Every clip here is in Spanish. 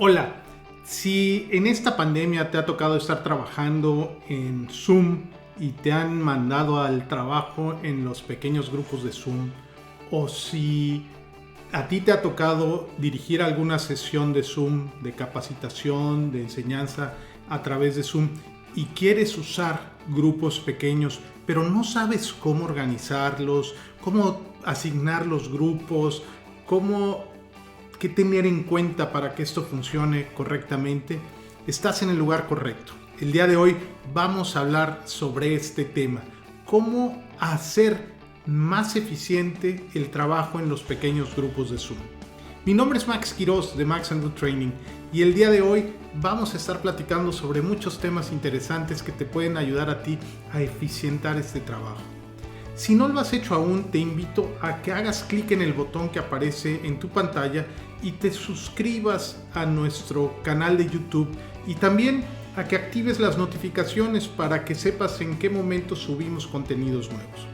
Hola, si en esta pandemia te ha tocado estar trabajando en Zoom y te han mandado al trabajo en los pequeños grupos de Zoom, o si a ti te ha tocado dirigir alguna sesión de Zoom, de capacitación, de enseñanza a través de Zoom y quieres usar grupos pequeños, pero no sabes cómo organizarlos, cómo asignar los grupos, qué tener en cuenta para que esto funcione correctamente, estás en el lugar correcto. El día de hoy vamos a hablar sobre este tema, cómo hacer más eficiente el trabajo en los pequeños grupos de Zoom. Mi nombre es Max Quiroz de Max & Good Training y el día de hoy vamos a estar platicando sobre muchos temas interesantes que te pueden ayudar a ti a eficientar este trabajo. Si no lo has hecho aún, te invito a que hagas clic en el botón que aparece en tu pantalla y te suscribas a nuestro canal de YouTube y también a que actives las notificaciones para que sepas en qué momento subimos contenidos nuevos.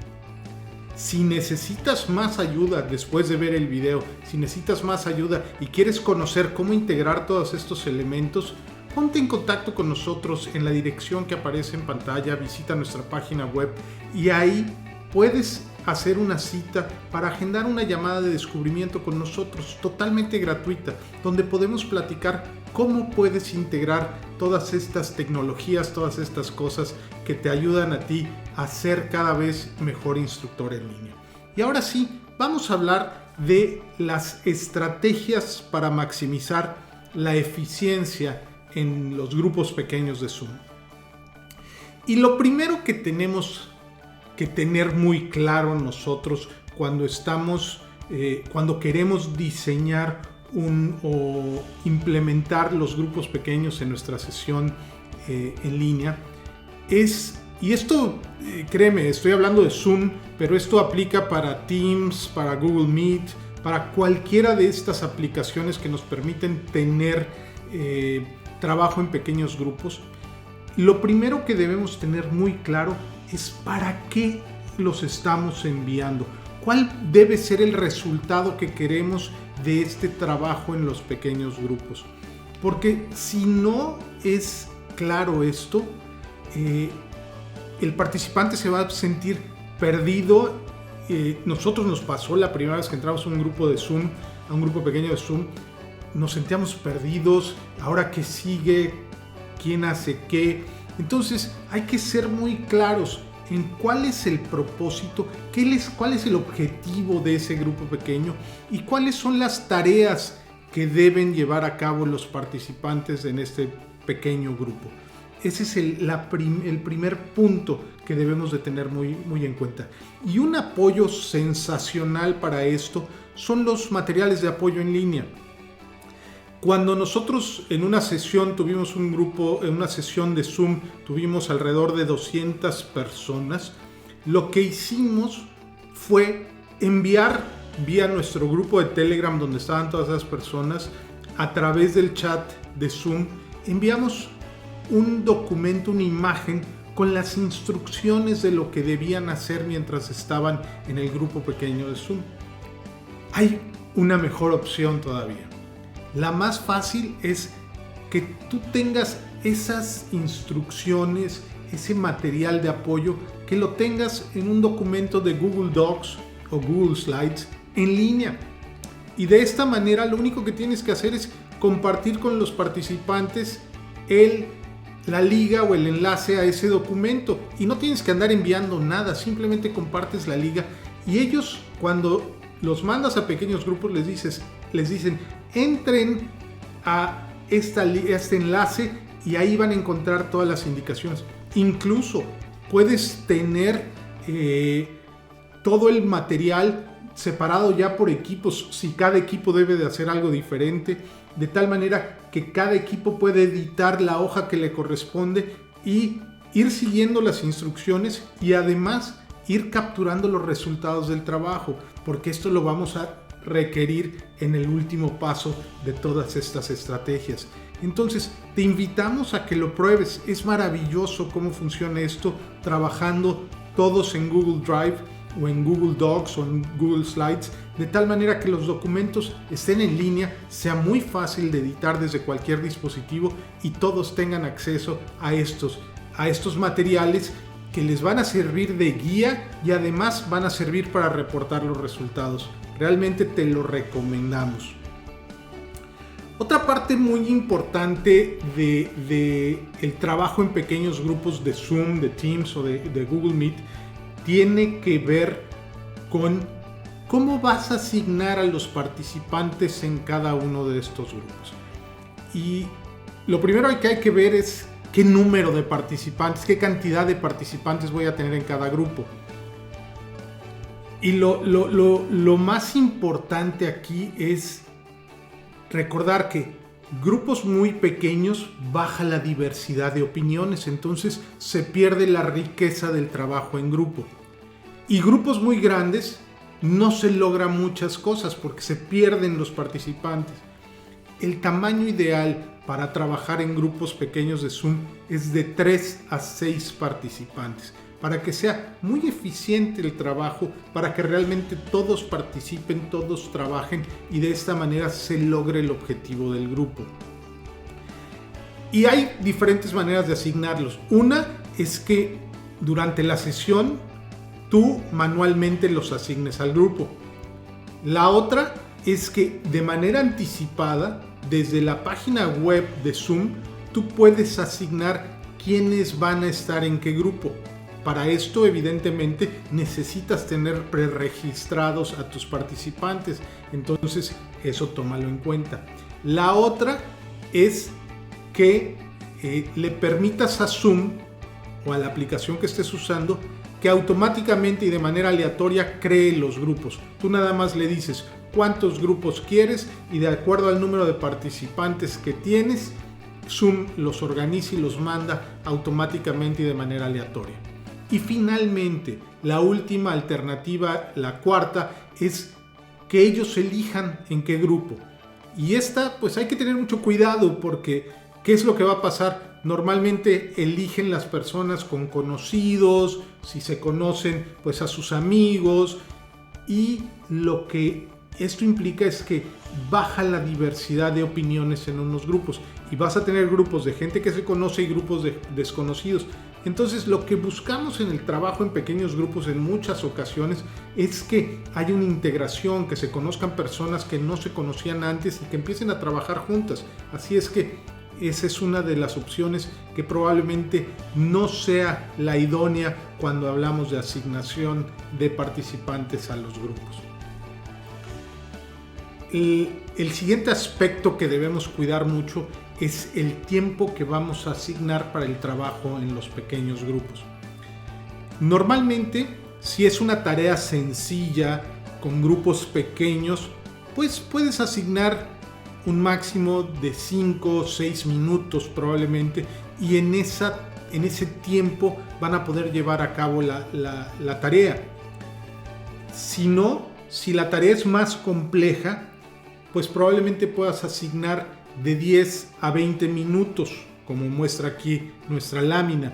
Si necesitas más ayuda después de ver el video, si necesitas más ayuda y quieres conocer cómo integrar todos estos elementos, ponte en contacto con nosotros en la dirección que aparece en pantalla, visita nuestra página web y ahí puedes hacer una cita para agendar una llamada de descubrimiento con nosotros totalmente gratuita, donde podemos platicar cómo puedes integrar todas estas tecnologías, todas estas cosas que te ayudan a ti a ser cada vez mejor instructor en línea. Y ahora sí, vamos a hablar de las estrategias para maximizar la eficiencia en los grupos pequeños de Zoom. Y lo primero que tenemos que tener muy claro nosotros cuando queremos diseñar o implementar los grupos pequeños en nuestra sesión en línea y esto, créeme, estoy hablando de Zoom, pero esto aplica para Teams, para Google Meet, para cualquiera de estas aplicaciones que nos permiten tener trabajo en pequeños grupos. Lo primero que debemos tener muy claro es para qué los estamos enviando. ¿Cuál debe ser el resultado que queremos de este trabajo en los pequeños grupos? Porque si no es claro esto, el participante se va a sentir perdido. Nosotros nos pasó la primera vez que entramos a un grupo de Zoom, a un grupo pequeño de Zoom, nos sentíamos perdidos. Ahora, ¿qué sigue? ¿Quién hace qué? Entonces hay que ser muy claros en cuál es el propósito, cuál es el objetivo de ese grupo pequeño y cuáles son las tareas que deben llevar a cabo los participantes en este pequeño grupo. Ese es el primer punto que debemos de tener muy en cuenta. Y un apoyo sensacional para esto son los materiales de apoyo en línea. Cuando nosotros en una sesión tuvimos un grupo, en una sesión de Zoom, tuvimos alrededor de 200 personas, lo que hicimos fue enviar vía nuestro grupo de Telegram, donde estaban todas esas personas, a través del chat de Zoom, enviamos un documento, una imagen con las instrucciones de lo que debían hacer mientras estaban en el grupo pequeño de Zoom. Hay una mejor opción todavía. La más fácil es que tú tengas esas instrucciones, ese material de apoyo, que lo tengas en un documento de Google Docs o Google Slides en línea. Y de esta manera lo único que tienes que hacer es compartir con los participantes la liga o el enlace a ese documento. Y no tienes que andar enviando nada, simplemente compartes la liga. Y ellos, cuando los mandas a pequeños grupos, les dicen entren a este enlace y ahí van a encontrar todas las indicaciones. Incluso puedes tener todo el material separado ya por equipos, si cada equipo debe de hacer algo diferente, de tal manera que cada equipo puede editar la hoja que le corresponde y ir siguiendo las instrucciones y además ir capturando los resultados del trabajo, porque esto lo vamos a requerir en el último paso de todas estas estrategias. Entonces te invitamos a que lo pruebes. Es maravilloso cómo funciona esto trabajando todos en Google Drive o en Google Docs o en Google Slides, de tal manera que los documentos estén en línea, sea muy fácil de editar desde cualquier dispositivo y todos tengan acceso a estos materiales que les van a servir de guía y además van a servir para reportar los resultados. Realmente te lo recomendamos. Otra parte muy importante de el trabajo en pequeños grupos de Zoom, de Teams o de Google Meet tiene que ver con cómo vas a asignar a los participantes en cada uno de estos grupos. Y lo primero que hay que ver es qué número de participantes, qué cantidad de participantes voy a tener en cada grupo. Y lo más importante aquí es recordar que grupos muy pequeños baja la diversidad de opiniones, entonces se pierde la riqueza del trabajo en grupo. Y grupos muy grandes no se logran muchas cosas porque se pierden los participantes. El tamaño ideal para trabajar en grupos pequeños de Zoom es de 3 a 6 participantes, para que sea muy eficiente el trabajo, para que realmente todos participen, todos trabajen y de esta manera se logre el objetivo del grupo. Y hay diferentes maneras de asignarlos. Una es que durante la sesión tú manualmente los asignes al grupo. La otra es que de manera anticipada, desde la página web de Zoom, tú puedes asignar quiénes van a estar en qué grupo. Para esto, evidentemente, necesitas tener preregistrados a tus participantes. Entonces, eso tómalo en cuenta. La otra es que le permitas a Zoom o a la aplicación que estés usando que automáticamente y de manera aleatoria cree los grupos. Tú nada más le dices cuántos grupos quieres y de acuerdo al número de participantes que tienes, Zoom los organiza y los manda automáticamente y de manera aleatoria. Y finalmente, la última alternativa, la cuarta, es que ellos elijan en qué grupo. Y esta, pues hay que tener mucho cuidado porque ¿qué es lo que va a pasar? Normalmente eligen las personas con conocidos, si se conocen, pues a sus amigos, y lo que esto implica es que baja la diversidad de opiniones en unos grupos y vas a tener grupos de gente que se conoce y grupos de desconocidos. Entonces lo que buscamos en el trabajo en pequeños grupos en muchas ocasiones es que haya una integración, que se conozcan personas que no se conocían antes y que empiecen a trabajar juntas. Así es que esa es una de las opciones que probablemente no sea la idónea cuando hablamos de asignación de participantes a los grupos. El siguiente aspecto que debemos cuidar mucho es el tiempo que vamos a asignar para el trabajo en los pequeños grupos. Normalmente, si es una tarea sencilla con grupos pequeños, pues puedes asignar un máximo de 5 o 6 minutos probablemente y en ese tiempo van a poder llevar a cabo la tarea. Si la tarea es más compleja, pues probablemente puedas asignar de 10 a 20 minutos, como muestra aquí nuestra lámina.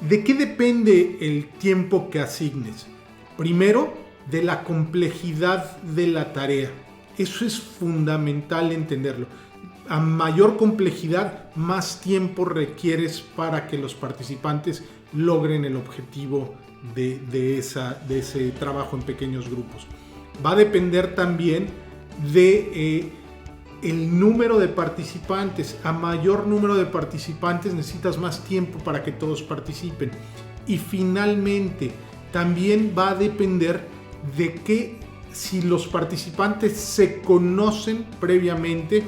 ¿De qué depende el tiempo que asignes? Primero, de la complejidad de la tarea. Eso es fundamental entenderlo. A mayor complejidad, más tiempo requieres para que los participantes logren el objetivo de ese trabajo en pequeños grupos. Va a depender también de el número de participantes. A mayor número de participantes necesitas más tiempo para que todos participen. Y finalmente, también va a depender de que si los participantes se conocen previamente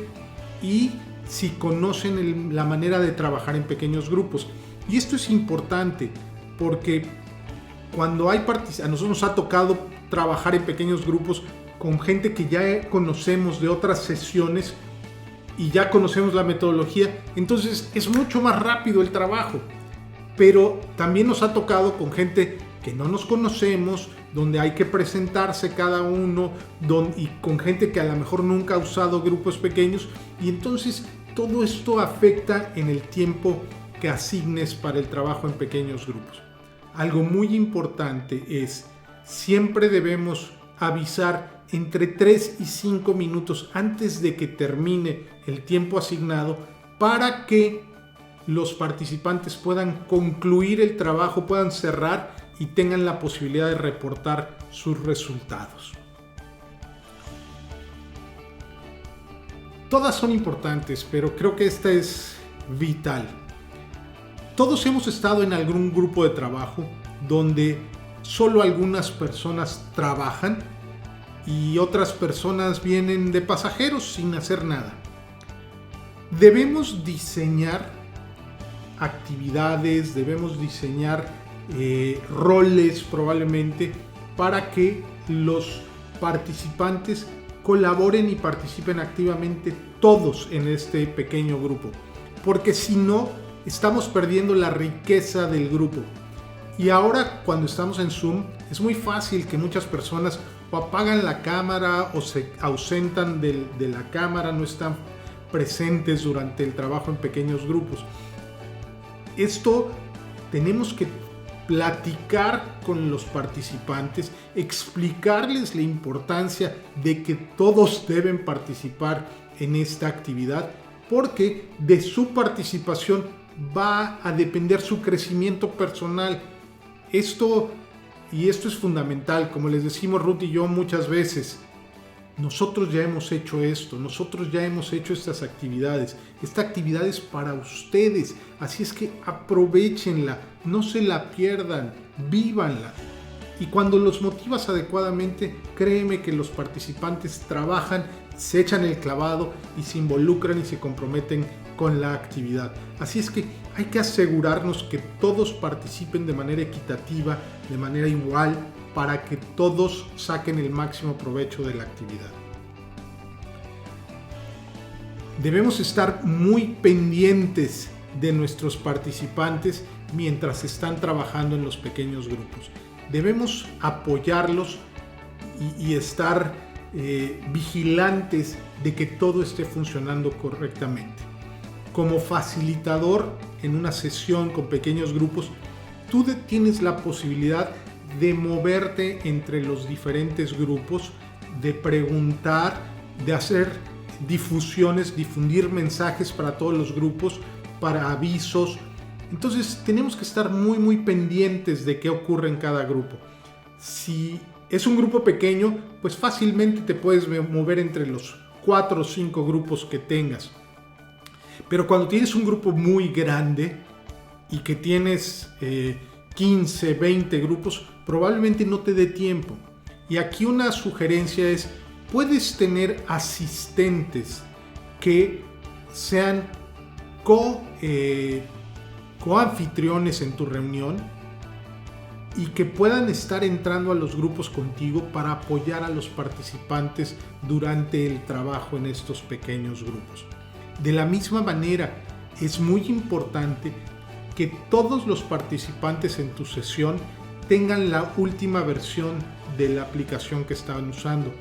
y si conocen la manera de trabajar en pequeños grupos. Y esto es importante porque cuando hay a nosotros nos ha tocado trabajar en pequeños grupos con gente que ya conocemos de otras sesiones y ya conocemos la metodología, entonces es mucho más rápido el trabajo. Pero también nos ha tocado con gente que no nos conocemos, donde hay que presentarse cada uno, y con gente que a lo mejor nunca ha usado grupos pequeños, y entonces todo esto afecta en el tiempo que asignes para el trabajo en pequeños grupos. Algo muy importante es siempre debemos avisar entre 3 y 5 minutos antes de que termine el tiempo asignado para que los participantes puedan concluir el trabajo, puedan cerrar y tengan la posibilidad de reportar sus resultados. Todas son importantes, pero creo que esta es vital. Todos hemos estado en algún grupo de trabajo donde solo algunas personas trabajan y otras personas vienen de pasajeros sin hacer nada. Debemos diseñar actividades, debemos diseñar roles probablemente para que los participantes colaboren y participen activamente todos en este pequeño grupo, porque si no, estamos perdiendo la riqueza del grupo. Y ahora cuando estamos en Zoom es muy fácil que muchas personas o apagan la cámara o se ausentan de la cámara, no están presentes durante el trabajo en pequeños grupos. Esto tenemos que platicar con los participantes, explicarles la importancia de que todos deben participar en esta actividad, porque de su participación va a depender su crecimiento personal. Esto es fundamental, como les decimos Ruth y yo muchas veces. Nosotros ya hemos hecho esto, nosotros ya hemos hecho estas actividades. Esta actividad es para ustedes, así es que aprovechenla, no se la pierdan, vívanla. Y cuando los motivas adecuadamente, créeme que los participantes trabajan, se echan el clavado y se involucran y se comprometen con la actividad. Así es que hay que asegurarnos que todos participen de manera equitativa, de manera igual, para que todos saquen el máximo provecho de la actividad. Debemos estar muy pendientes de nuestros participantes mientras están trabajando en los pequeños grupos. Debemos apoyarlos y estar vigilantes de que todo esté funcionando correctamente. Como facilitador en una sesión con pequeños grupos, tú tienes la posibilidad de moverte entre los diferentes grupos, de preguntar, de hacer difusiones, difundir mensajes para todos los grupos, para avisos. Entonces tenemos que estar muy pendientes de qué ocurre en cada grupo. Si es un grupo pequeño, pues fácilmente te puedes mover entre los 4 o 5 grupos que tengas. Pero cuando tienes un grupo muy grande y que tienes 15, 20 grupos, probablemente no te dé tiempo. Y aquí una sugerencia es, puedes tener asistentes que sean coanfitriones en tu reunión y que puedan estar entrando a los grupos contigo para apoyar a los participantes durante el trabajo en estos pequeños grupos. De la misma manera, es muy importante que todos los participantes en tu sesión tengan la última versión de la aplicación que están usando.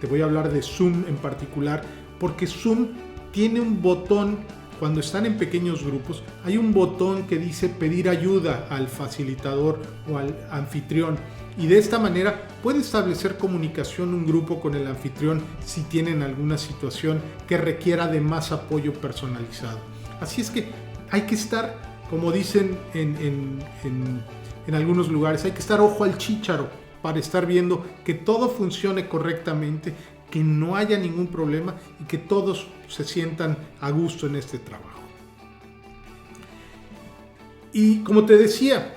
Te voy a hablar de Zoom en particular, porque Zoom tiene un botón, cuando están en pequeños grupos, hay un botón que dice pedir ayuda al facilitador o al anfitrión. Y de esta manera puede establecer comunicación un grupo con el anfitrión si tienen alguna situación que requiera de más apoyo personalizado. Así es que hay que estar, como dicen en algunos lugares, hay que estar ojo al chícharo para estar viendo que todo funcione correctamente, que no haya ningún problema y que todos se sientan a gusto en este trabajo. Y como te decía,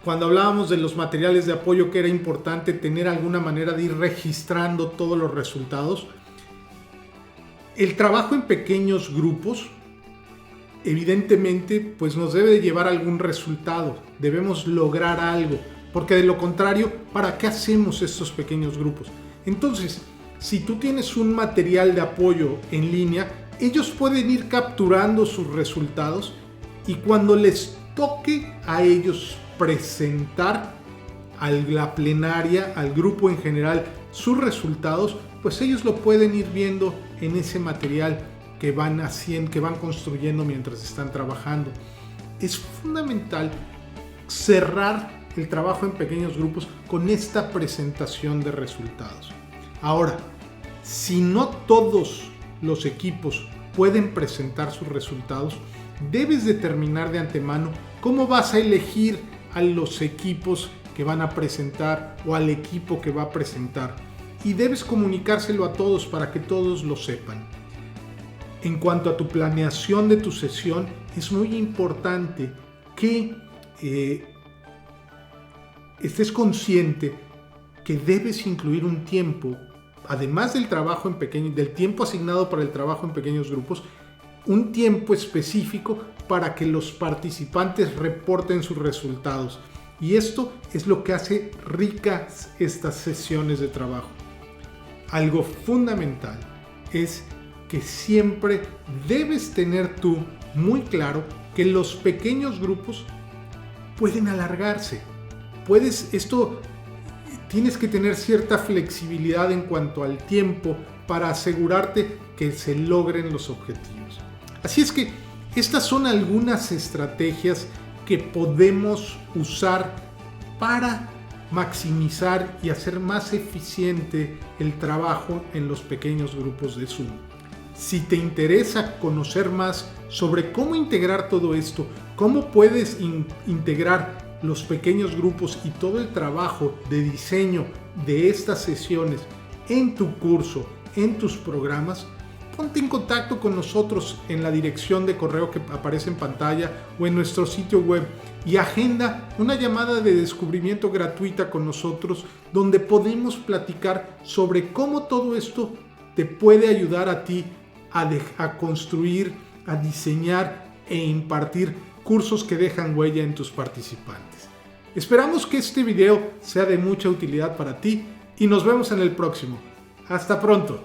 cuando hablábamos de los materiales de apoyo, que era importante tener alguna manera de ir registrando todos los resultados, el trabajo en pequeños grupos evidentemente pues nos debe de llevar a algún resultado, debemos lograr algo, porque de lo contrario, ¿para qué hacemos estos pequeños grupos? Entonces, si tú tienes un material de apoyo en línea, ellos pueden ir capturando sus resultados y cuando les toque a ellos presentar a la plenaria, al grupo en general, sus resultados, pues ellos lo pueden ir viendo en ese material que van haciendo, que van construyendo mientras están trabajando. Es fundamental cerrar el trabajo en pequeños grupos con esta presentación de resultados. Ahora, si no todos los equipos pueden presentar sus resultados, debes determinar de antemano cómo vas a elegir a los equipos que van a presentar o al equipo que va a presentar, y debes comunicárselo a todos para que todos lo sepan. En cuanto a tu planeación de tu sesión, es muy importante que estés consciente que debes incluir un tiempo, además del del tiempo asignado para el trabajo en pequeños grupos, un tiempo específico para que los participantes reporten sus resultados. Y esto es lo que hace ricas estas sesiones de trabajo. Algo fundamental es que siempre debes tener tú muy claro que los pequeños grupos pueden alargarse. Tienes que tener cierta flexibilidad en cuanto al tiempo para asegurarte que se logren los objetivos. Así es que estas son algunas estrategias que podemos usar para maximizar y hacer más eficiente el trabajo en los pequeños grupos de Zoom. Si te interesa conocer más sobre cómo integrar todo esto, cómo puedes integrar los pequeños grupos y todo el trabajo de diseño de estas sesiones en tu curso, en tus programas, ponte en contacto con nosotros en la dirección de correo que aparece en pantalla o en nuestro sitio web y agenda una llamada de descubrimiento gratuita con nosotros, donde podemos platicar sobre cómo todo esto te puede ayudar a ti a construir, a diseñar e impartir cursos que dejan huella en tus participantes. Esperamos que este video sea de mucha utilidad para ti y nos vemos en el próximo. ¡Hasta pronto!